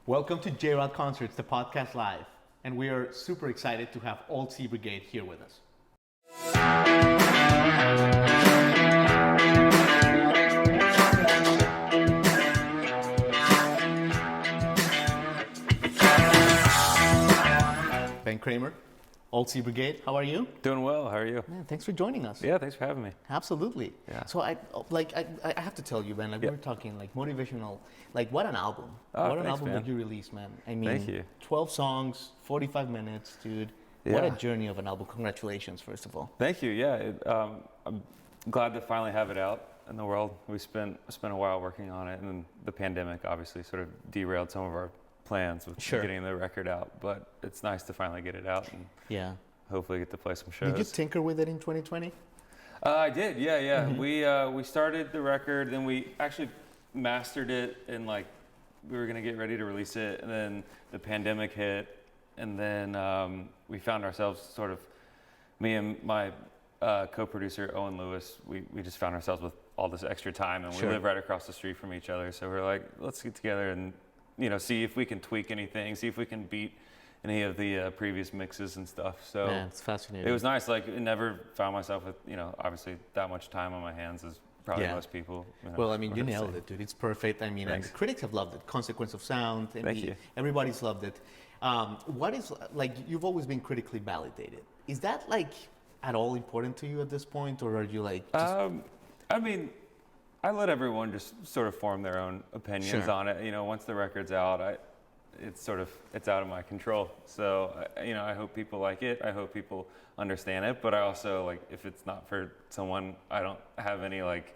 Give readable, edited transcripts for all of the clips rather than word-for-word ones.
Welcome to J-Rod Concerts, the podcast live. And we are super excited to have old Sea Brigade here with us. Ben Cramer, old Sea Brigade, how are you? Doing well. How are you? Man, thanks for joining us. Yeah, thanks for having me. Absolutely. Yeah. So I have to tell you, Ben, we were talking like motivational, like what an album. Oh, what an thanks, album man. that you released, man. I mean, Thank you. 12 songs, 45 minutes, dude. What a Yeah. journey of an album. Congratulations, first of all. Thank you. Yeah, I'm glad to finally have it out in the world. We spent a while working on it, and the pandemic obviously sort of derailed some of our plans with getting the record out. But it's nice to finally get it out and hopefully get to play some shows. Did you tinker with it in 2020? I did. Yeah. Mm-hmm. We started the record, then we actually mastered it, and like we were gonna get ready to release it, and then the pandemic hit. And then we found ourselves sort of, me and my co-producer, Owen Lewis, we just found ourselves with all this extra time, and we live right across the street from each other. So we're like, let's get together and, see if we can tweak anything, see if we can beat any of the previous mixes and stuff. So man, it's fascinating. It was nice. Like, I never found myself with, obviously that much time on my hands as probably most people. Well, I mean, you nailed it, dude. It's perfect. I mean, and the critics have loved it. Consequence of Sound. Thank you. Everybody's loved it. What is, like, you've always been critically validated. Is that, like, at all important to you at this point, or are you, like, just... I mean, I let everyone just sort of form their own opinions on it. Once the record's out, it's out of my control. So, I hope people like it. I hope people understand it. But I also, like, if it's not for someone, I don't have any, like,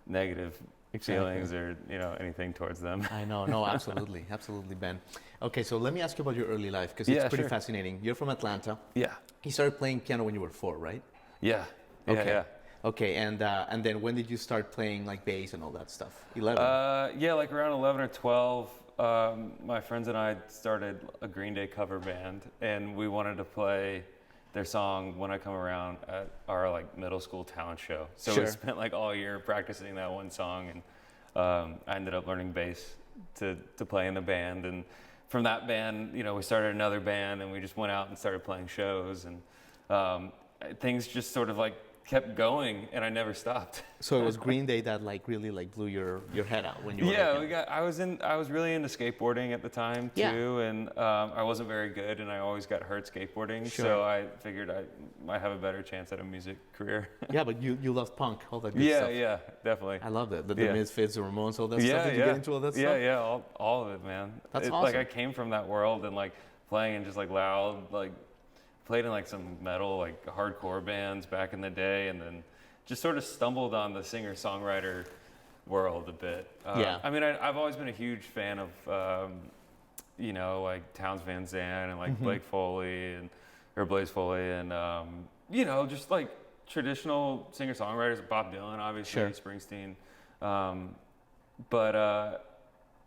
negative feelings or anything towards them. I know, no, absolutely, Ben. Okay, so let me ask you about your early life, because it's pretty fascinating. You're from Atlanta. Yeah. You started playing piano when you were 4, right? Yeah. Okay, and then when did you start playing like bass and all that stuff? 11. Like around 11 or 12. My friends and I started a Green Day cover band, and we wanted to play their song "When I Come Around" at our like middle school talent show. So we spent like all year practicing that one song, and I ended up learning bass to play in the band. And from that band, we started another band, and we just went out and started playing shows, and things just sort of like kept going, and I never stopped. So it was Green Day that like really like blew your head out when you were I was really into skateboarding at the time too, and I wasn't very good, and I always got hurt skateboarding. So I figured I might have a better chance at a music career. Yeah, but you loved punk, all that good stuff. Yeah, definitely. I love that. The Misfits, the Ramones, all that stuff. Did you get into all that stuff? Yeah, all of it, man. That's awesome. Like I came from that world, and like playing in just like loud, like played in like some metal, like hardcore bands back in the day, and then just sort of stumbled on the singer-songwriter world a bit. I mean, I've always been a huge fan of, like Townes Van Zandt and like Blaze Foley, and just like traditional singer-songwriters, Bob Dylan, obviously, Springsteen. But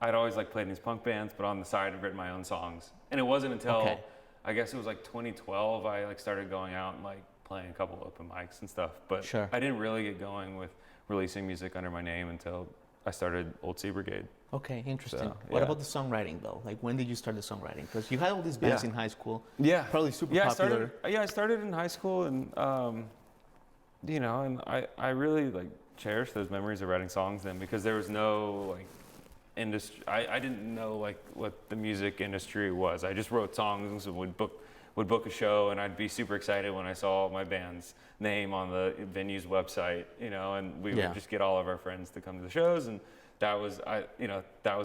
I'd always like played in these punk bands, but on the side I'd written my own songs. And it wasn't until I guess it was like 2012 I like started going out and like playing a couple open mics and stuff. But I didn't really get going with releasing music under my name until I started Old Sea Brigade. Okay, interesting. What about the songwriting though? Like when did you start the songwriting? Because you had all these bands in high school. Yeah. Probably super popular. I started in high school, and and I really like cherish those memories of writing songs then, because there was no like industry. I didn't know like what the music industry was. I just wrote songs and would book a show, and I'd be super excited when I saw my band's name on the venue's website, and we would just get all of our friends to come to the shows, and that was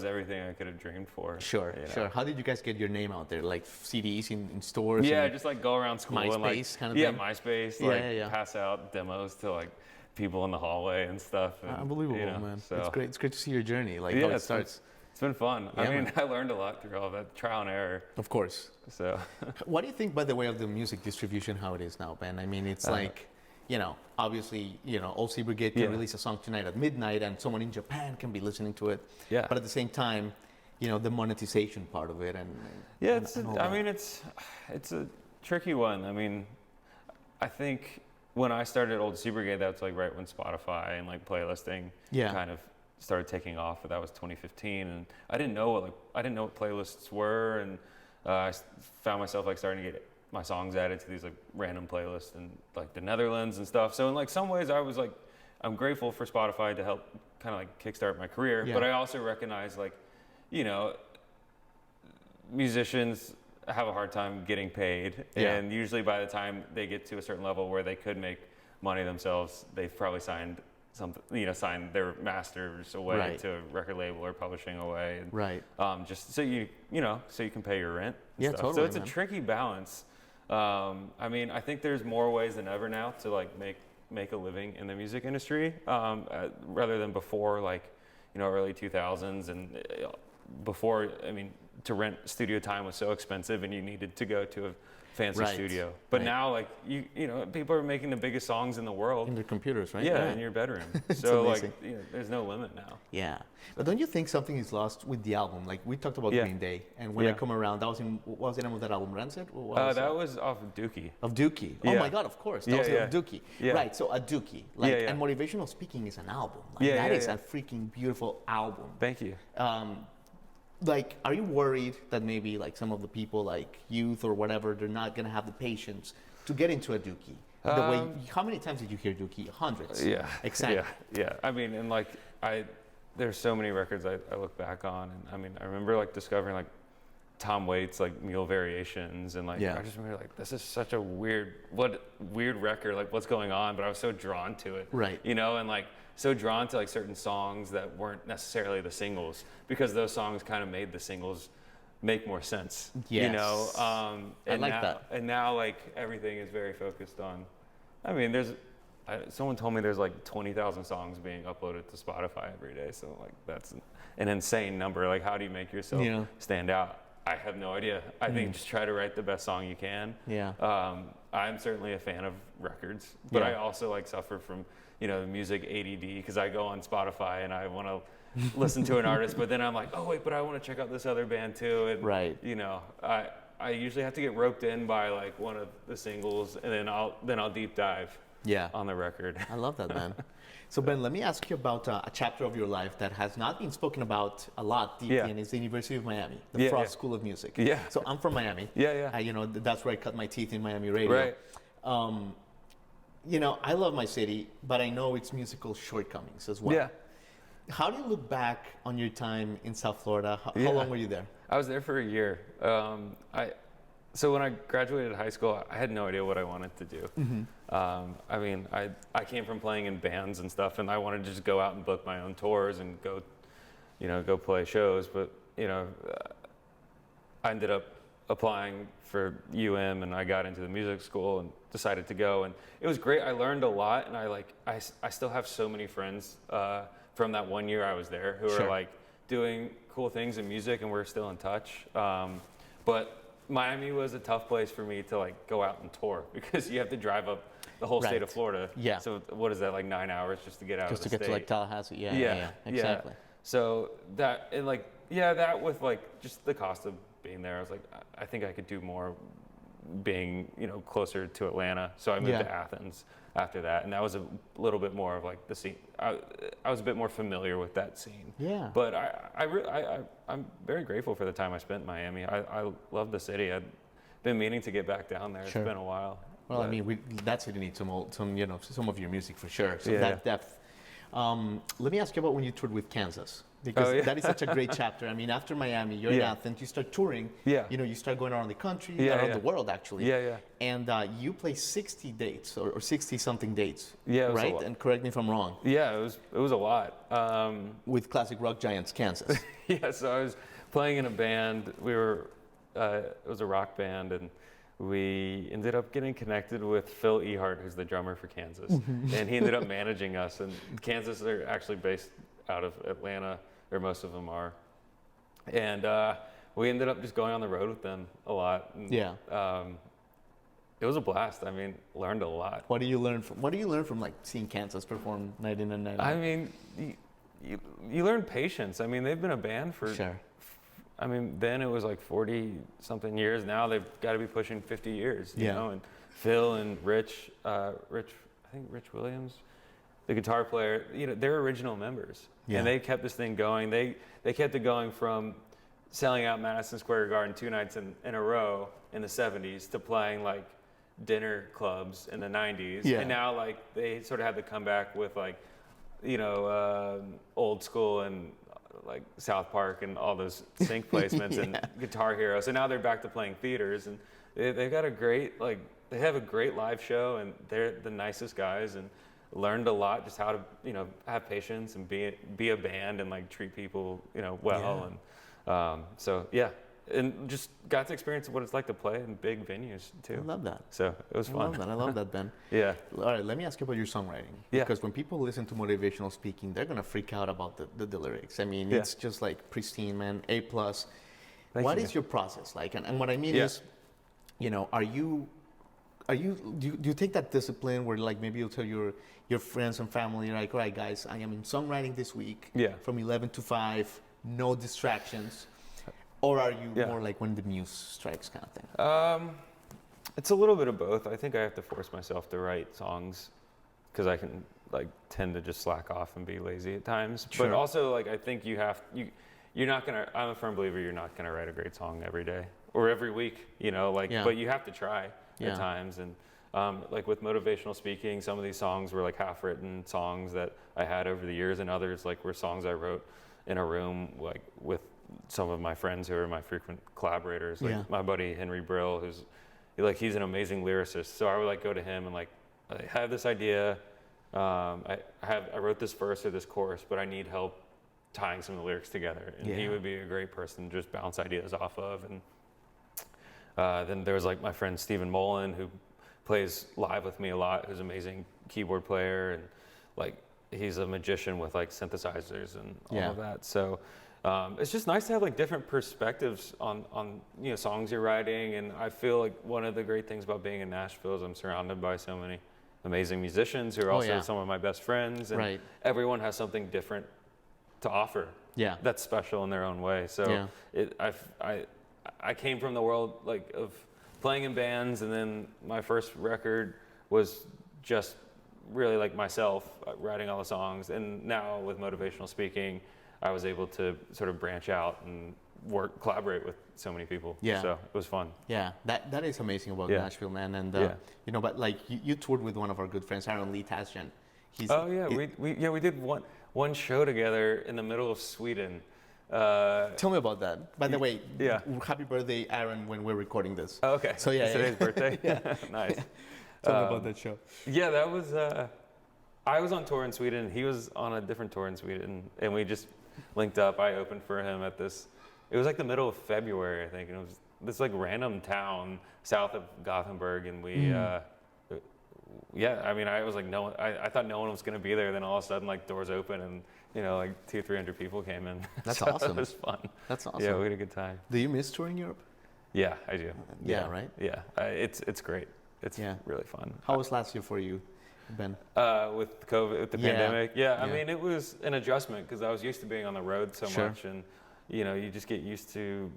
everything I could have dreamed for. Sure. How did you guys get your name out there? Like CDs in stores? Yeah, just like go around school MySpace and like kind of thing? MySpace, pass out demos to like people in the hallway and stuff. And, unbelievable, man. So. It's great. It's great to see your journey, like how it starts. It's been fun. I mean, I learned a lot through all that trial and error. Of course. So. What do you think, by the way, of the music distribution, how it is now, Ben? I mean, it's like, obviously, Old Sea Brigade can release a song tonight at midnight, and someone in Japan can be listening to it. Yeah. But at the same time, the monetization part of it, and it's a tricky one. I mean, I think when I started Old Sea Brigade, that's like right when Spotify and like playlisting kind of started taking off, but that was 2015, and I didn't know what playlists were, and found myself like starting to get my songs added to these like random playlists in like the Netherlands and stuff. So in like some ways, I'm grateful for Spotify to help kind of like kickstart my career, but I also recognize like, you know, musicians have a hard time getting paid, and usually by the time they get to a certain level where they could make money themselves, they've probably signed their masters away to a record label or publishing away, and, just so you can pay your rent. And stuff. Totally. So it's a tricky balance. I mean, I think there's more ways than ever now to like make a living in the music industry, rather than before, like, you know, early 2000s, and before, I mean, to rent studio time was so expensive, and you needed to go to a fancy studio. But now, like, you know, people are making the biggest songs in the world in their computers, right? Yeah, in your bedroom. So like, you know, there's no limit now. Yeah, but don't you think something is lost with the album? Like we talked about Green Day, and When I Come Around, that was in, what was the name of that album? Rancid? That was off of Dookie. Of Dookie. Oh my God, of course. That was of Dookie. Yeah. Right. So a Dookie, like, and Motivational Speaking is an album. Like, that is a freaking beautiful album. Thank you. Like, are you worried that maybe like some of the people, like youth or whatever, they're not gonna have the patience to get into a Dookie? The way, how many times did you hear Dookie? Hundreds. Yeah. Exactly. Yeah. I mean, and like there's so many records I look back on, and I mean, I remember like discovering like Tom Waits' like Mule Variations, and like I just remember like, this is such a weird record, like what's going on, but I was so drawn to it. Right. You know, and like so drawn to like certain songs that weren't necessarily the singles, because those songs kind of made the singles make more sense. Yes. You know, I like that. And now like everything is very focused on, I mean, someone told me there's like 20,000 songs being uploaded to Spotify every day. So like that's an insane number. Like, how do you make yourself stand out? I have no idea. I think just try to write the best song you can. Yeah. I'm certainly a fan of records, but I also like suffer from, you know, music ADD, because I go on Spotify and I want to listen to an artist, but then I'm like, oh wait, but I want to check out this other band too. And you know, I usually have to get roped in by like one of the singles, and then I'll deep dive on the record. I love that, man. So Ben, let me ask you about a chapter of your life that has not been spoken about a lot deeply, and it's the University of Miami, the Frost School of Music. Yeah. So I'm from Miami. You know, that's where I cut my teeth in Miami radio. Right. You know, I love my city, but I know its musical shortcomings as well. Yeah. How do you look back on your time in South Florida? How long were you there? I was there for a year. So when I graduated high school, I had no idea what I wanted to do. Mm-hmm. I mean, I came from playing in bands and stuff, and I wanted to just go out and book my own tours and go play shows. But, you know, I ended up applying for and I got into the music school and decided to go, and it was great. I learned a lot, and I still have so many friends from that 1 year I was there who are like doing cool things in music, and we're still in touch. But Miami was a tough place for me to like go out and tour, because you have to drive up the whole state of Florida. Yeah. So what is that, like 9 hours just to get out of the state? Just to get to like Tallahassee. Yeah. Exactly. Yeah. So that, and like, that with like just the cost of being there, I was like, I think I could do more being, you know, closer to Atlanta. So I moved to Athens after that, and that was a little bit more of like the scene. I was a bit more familiar with that scene. Yeah. But I'm very grateful for the time I spent in Miami. I love the city. I've been meaning to get back down there. It's been a while. Well, I mean, that city needs some you know, some of your music for sure. So that depth. Let me ask you about when you toured with Kansas. Because that is such a great chapter. I mean, after Miami, you're in Athens, you start touring. Yeah. You know, you start going around the country, around the world, actually. Yeah. And you play 60 dates or 60-something dates. Yeah, right? And correct me if I'm wrong. Yeah, it was a lot. With classic rock giants, Kansas. So I was playing in a band. It was a rock band, and we ended up getting connected with Phil Ehart, who's the drummer for Kansas. And he ended up managing us. And Kansas, they're actually based out of Atlanta, or most of them are. And we ended up just going on the road with them a lot. And, it was a blast. I mean, learned a lot. What do you learn from like seeing Kansas perform night in and night out? I mean, you learn patience. I mean, they've been a band for I mean, then it was like 40 something years. Now they've got to be pushing 50 years, you know. And Phil and Rich, I think Rich Williams, the guitar player, they're original members, and they kept this thing going. They kept it going from selling out Madison Square Garden 2 nights in a row in the 70s to playing like dinner clubs in the 90s, and now like they sort of had to come back with like, Old School and like South Park and all those sync placements and Guitar Hero. So now they're back to playing theaters, and they've got a great they have a great live show, and they're the nicest guys, and learned a lot just how to have patience and be a band and like treat people well, and so and just got to experience what it's like to play in big venues too. I love that. So it was fun. I love that, Ben. Yeah. All right, let me ask you about your songwriting. Yeah. Because when people listen to motivational speaking, they're gonna freak out about the lyrics. I mean, it's just like pristine, man, A+. What is your process like? And what I mean is, do you take that discipline where like maybe you'll tell your friends and family, like, all right, guys, I am in songwriting this week from 11 to 5, no distractions? Or are you more like when the muse strikes kind of thing? It's a little bit of both. I think I have to force myself to write songs because I can like tend to just slack off and be lazy at times. Sure. But also like I think you're not gonna. I'm a firm believer you're not gonna write a great song every day or every week. But you have to try at times. And like with motivational speaking, some of these songs were like half-written songs that I had over the years, and others like were songs I wrote in a room like with some of my friends who are my frequent collaborators, like my buddy Henry Brill, who's he's an amazing lyricist. So I would like go to him and like, I have this idea, I wrote this verse or this chorus, but I need help tying some of the lyrics together. And he would be a great person to just bounce ideas off of. And then there was like my friend Stephen Mullen, who plays live with me a lot, who's an amazing keyboard player, and like he's a magician with like synthesizers and all of that. So it's just nice to have like different perspectives on songs you're writing. And I feel like one of the great things about being in Nashville is I'm surrounded by so many amazing musicians who are also some of my best friends, and everyone has something different to offer that's special in their own way. So I came from the world like of playing in bands, and then my first record was just really like myself writing all the songs, and now with motivational speaking I was able to sort of branch out and collaborate with so many people. So it was fun. That is amazing about Nashville, man. And but like you toured with one of our good friends, Aaron Lee Tasjan. We did one show together in the middle of Sweden. Tell me about that. By the way, happy birthday, Aaron, when we're recording this. Oh, okay. So it's today's birthday. Nice. Tell me about that show. That was. I was on tour in Sweden. He was on a different tour in Sweden, and we just linked up. I opened for him at this. It was like the middle of February, I think, and it was this like random town south of Gothenburg, and we. I mean, I was like, no. I thought no one was going to be there. Then all of a sudden, like doors open, and like 200-300 people came in. That's so awesome. It was fun. That's awesome. Yeah, we had a good time. Do you miss touring Europe? Yeah, I do. Right? Yeah, it's great. It's really fun. How was last year for you, Ben? With COVID, with the pandemic? I mean, it was an adjustment because I was used to being on the road so much, and you just get used to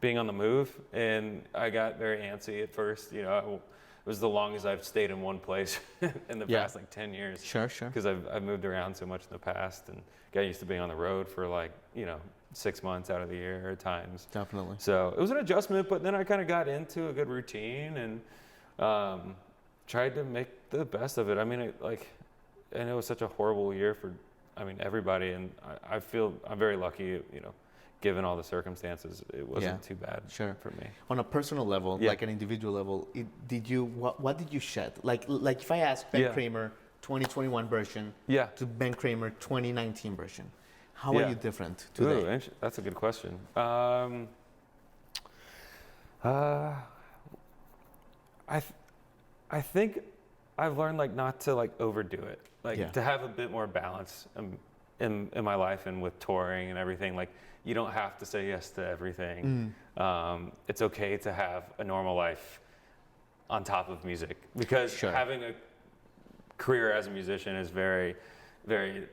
being on the move. And I got very antsy at first. It was the longest I've stayed in one place in the past like 10 years. Sure. Because I've moved around so much in the past and got used to being on the road for like 6 months out of the year at times. Definitely. So it was an adjustment, but then I kind of got into a good routine and tried to make the best of it. I mean, and it was such a horrible year for, everybody, and I feel I'm very lucky, given all the circumstances, it wasn't too bad for me. On a personal level, like an individual level, what did you shed? Like if I ask Ben Cramer 2021 version to Ben Cramer 2019 version, how are you different today? Ooh, that's a good question. I think I've learned not to overdo it, to have a bit more balance in my life and with touring and everything. You don't have to say yes to everything. It's okay to have a normal life on top of music, because having a career as a musician is very, very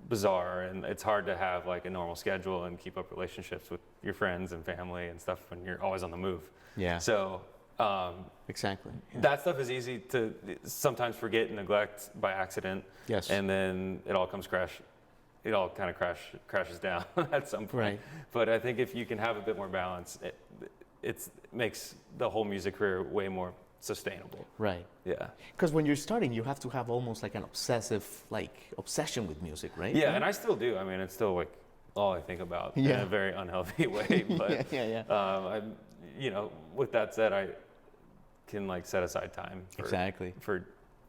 bizarre, and it's hard to have a normal schedule and keep up relationships with your friends and family and stuff when you're always on the move. So Exactly. Yeah. That stuff is easy to sometimes forget and neglect by accident. Yes. And then it all kind of crashes down at some point. Right. But I think if you can have a bit more balance, it makes the whole music career way more sustainable. Right. Yeah. Because when you're starting, you have to have almost like an obsession with music, right? Yeah, and I still do. I mean, it's still like all I think about in a very unhealthy way. But with that said, I can like set aside time for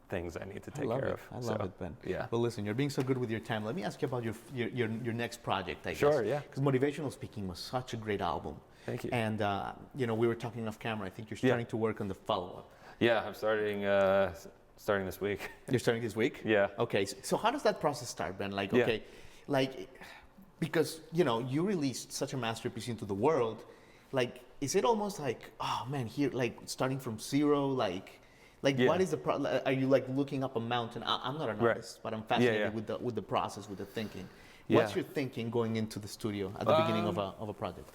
things I need to take care of. I love it, Ben. Yeah. Well, listen, you're being so good with your time. Let me ask you about your next project, I guess. Sure, yeah. Because Motivational Speaking was such a great album. Thank you. And, we were talking off camera. I think you're starting to work on the follow-up. Yeah, I'm starting this week. You're starting this week? Yeah. Okay, so how does that process start, Ben? Because, you released such a masterpiece into the world, is it almost like, oh man, here, starting from zero, what is the are you looking up a mountain? I'm not an artist, but I'm fascinated with the process, with the thinking. What's your thinking going into the studio at the beginning of a project?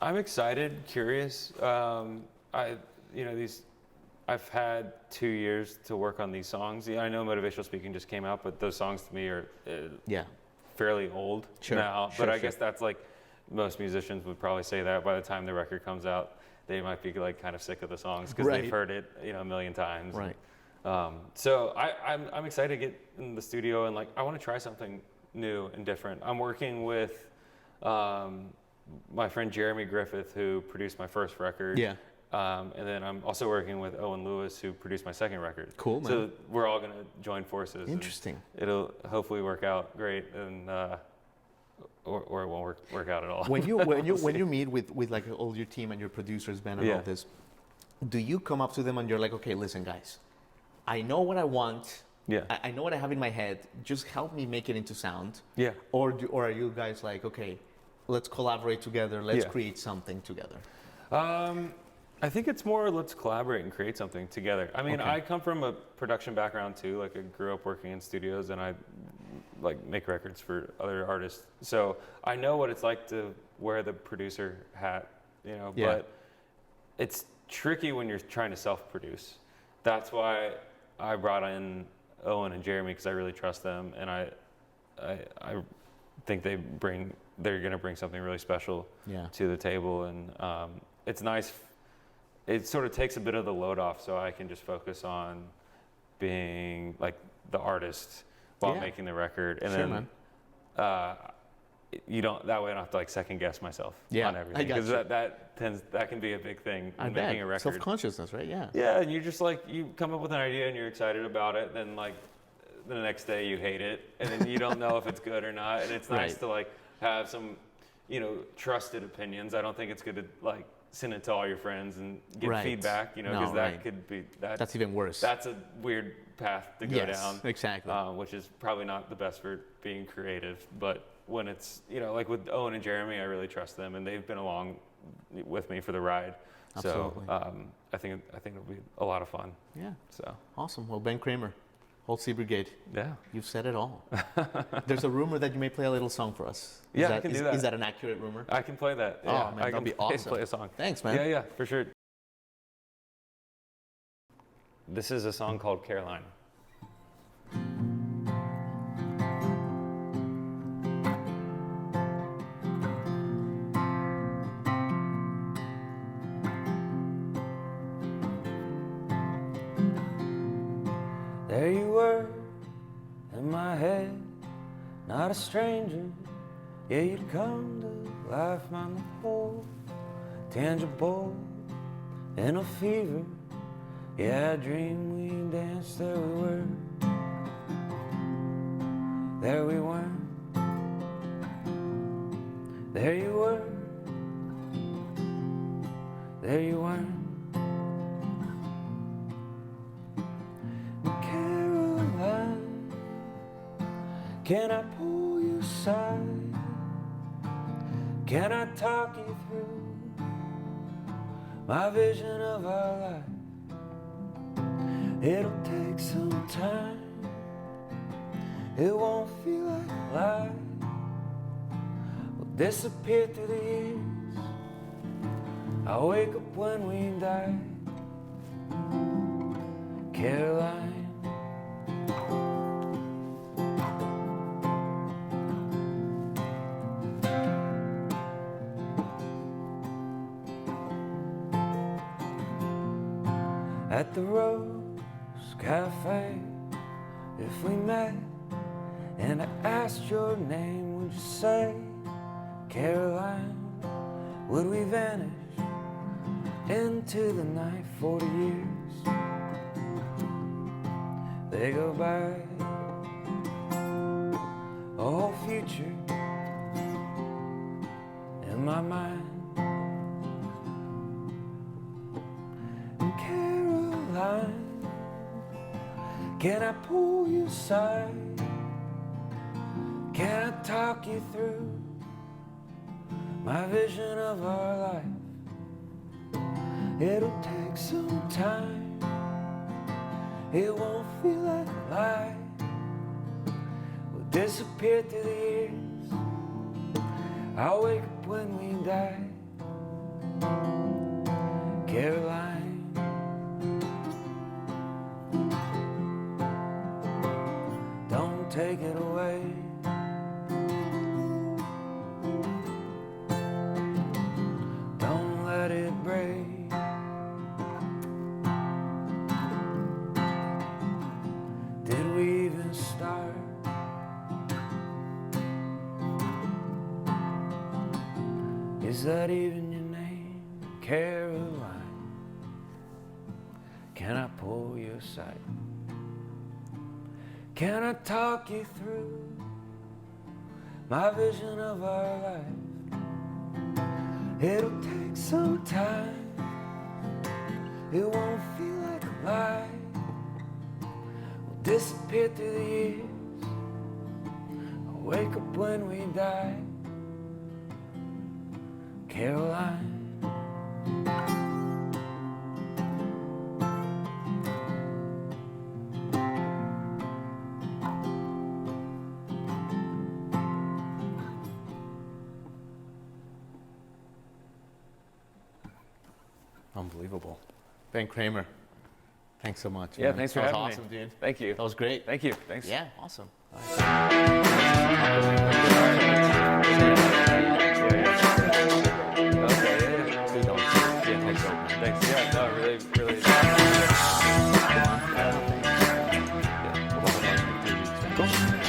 I'm excited, curious. I've had 2 years to work on these songs. I know Motivational Speaking just came out, but those songs to me are fairly old now. But I guess that's like most musicians would probably say that by the time the record comes out, they might be like kind of sick of the songs because they've heard it, a million times. Right. So I'm excited to get in the studio and I want to try something new and different. I'm working with my friend Jeremy Griffith, who produced my first record. Yeah. And then I'm also working with Owen Lewis, who produced my second record. Cool, man. So we're all going to join forces. Interesting. It'll hopefully work out great, and or it won't work out at all. When you meet with like all your team and your producers, Ben, and all this, do you come up to them and you're like, okay, listen, guys, I know what I want. Yeah. I know what I have in my head. Just help me make it into sound. Yeah. Or are you guys like, okay, let's collaborate together. Let's create something together. I think it's more let's collaborate and create something together. I mean, I come from a production background too. I grew up working in studios and I make records for other artists. So I know what it's like to wear the producer hat, but it's tricky when you're trying to self-produce. That's why I brought in Owen and Jeremy, because I really trust them, and I think they're going to bring something really special to the table, and it's nice. It sort of takes a bit of the load off, so I can just focus on being like the artist while making the record, and then you don't. That way, I don't have to second guess myself on everything, because that can be a big thing in making a record. Self-consciousness, right? Yeah. Yeah, and you're just you come up with an idea and you're excited about it, then the next day you hate it, and then you don't know if it's good or not, and it's nice to have some trusted opinions. I don't think it's good to send it to all your friends and get feedback, because that could be that's even worse. That's a weird path to go down. Exactly. Which is probably not the best for being creative. But when it's with Owen and Jeremy, I really trust them, and they've been along with me for the ride. Absolutely. So I think it'll be a lot of fun. Yeah. So awesome. Well, Ben Cramer, old Sea Brigade. Yeah. You've said it all. There's a rumor that you may play a little song for us. I can do that. Is that an accurate rumor? I can play that. Yeah. Oh, man, that'd be awesome. Play a song. Thanks, man. Yeah, for sure. This is a song called Caroline. There you were, in my head, not a stranger. Yeah, you'd come to life, mind the whole, tangible, in a fever. Yeah, I dreamed we danced, there we were. There we weren't. There you were. There you weren't. Can I pull you aside? Can I talk you through my vision of our life? It'll take some time. It won't feel like life. We'll disappear through the years. I'll wake up when we die. Caroline. At the Rose Cafe, if we met and I asked your name, would you say Caroline? Would we vanish into the night? 40 years, they go by. A whole future in my mind. Caroline, can I pull you aside? Can I talk you through my vision of our life? It'll take some time. It won't feel like a lie. We'll disappear through the years. I'll wake up when we die. Caroline. Don't take it away. Don't let it break. Did we even start? Is that even your name, Caroline? Can I pull you aside? Can I talk you through my vision of our life? It'll take some time. It won't feel like a lie. We'll disappear through the years. I'll wake up when we die. Caroline. Unbelievable. Ben Cramer, thanks so much. Yeah, man. thanks for That was having awesome, me. dude. Thank you. That was great. Thank you. Thanks. Yeah, awesome. Okay, yeah. So you don't- Yeah, thanks. Thanks. Yeah, no, really, really. Yeah, we'll talk about it in 3 weeks. Cool.